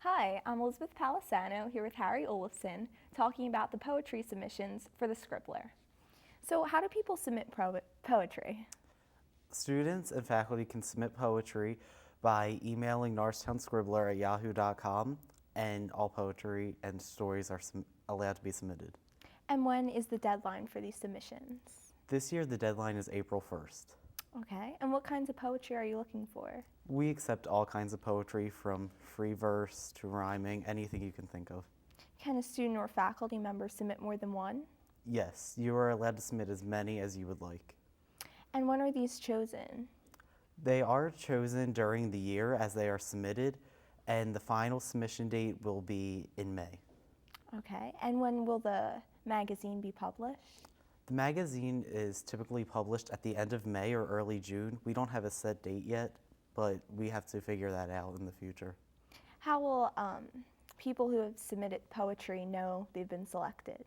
Hi, I'm Elizabeth Palisano here with Harry Olafson talking about the poetry submissions for the Scribbler. So how do people submit poetry? Students and faculty can submit poetry by emailing norristown@yahoo.com, and all poetry and stories are allowed to be submitted. And when is the deadline for these submissions? This year, the deadline is April 1st. Okay, and what kinds of poetry are you looking for? We accept all kinds of poetry from free verse to rhyming, anything you can think of. Can a student or faculty member submit more than one? Yes, you are allowed to submit as many as you would like. And when are these chosen? They are chosen during the year as they are submitted, and the final submission date will be in May. Okay, and when will the magazine be published? The magazine is typically published at the end of May or early June. We don't have a set date yet, but we have to figure that out in the future. How will people who have submitted poetry know they've been selected?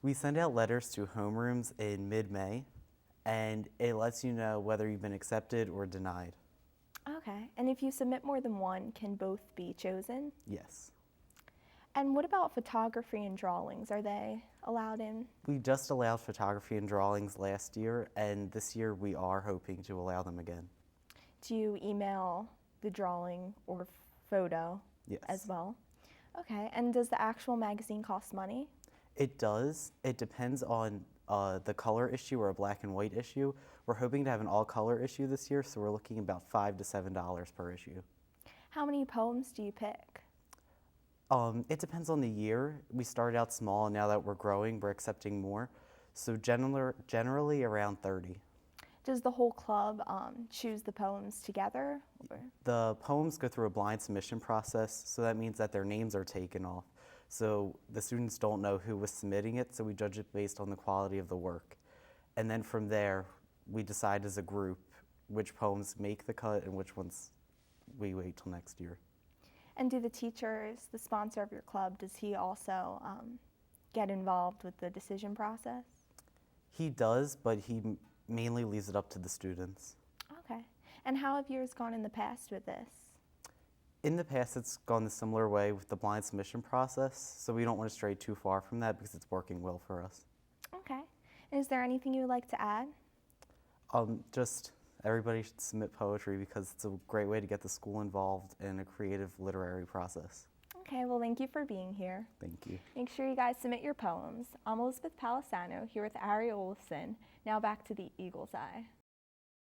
We send out letters to homerooms in mid-May, and it lets you know whether you've been accepted or denied. Okay, and if you submit more than one, can both be chosen? Yes. And what about photography and drawings? Are they allowed in? We just allowed photography and drawings last year, and this year we are hoping to allow them again. Do you email the drawing or photo Yes. as well? Okay, and does the actual magazine cost money? It does. It depends on the color issue or a black and white issue. We're hoping to have an all-color issue this year, so we're looking about $5 to $7 per issue. How many poems do you pick? It depends on the year. We started out small, and now that we're growing, we're accepting more. So generally around 30. Does the whole club choose the poems together? Or? The poems go through a blind submission process, so that means that their names are taken off. So the students don't know who was submitting it, so we judge it based on the quality of the work. And then from there, we decide as a group which poems make the cut and which ones we wait till next year. And do the teachers, the sponsor of your club, does he also get involved with the decision process? He does, but he mainly leaves it up to the students. Okay. And how have yours gone in the past with this? In the past, it's gone the similar way with the blind submission process, so we don't want to stray too far from that because it's working well for us. Okay. And is there anything you would like to add? Just everybody should submit poetry because it's a great way to get the school involved in a creative literary process. Okay, well, thank you for being here. Thank you. Make sure you guys submit your poems. I'm Elizabeth Palisano here with Harry Olafson. Now back to the Eagle's Eye.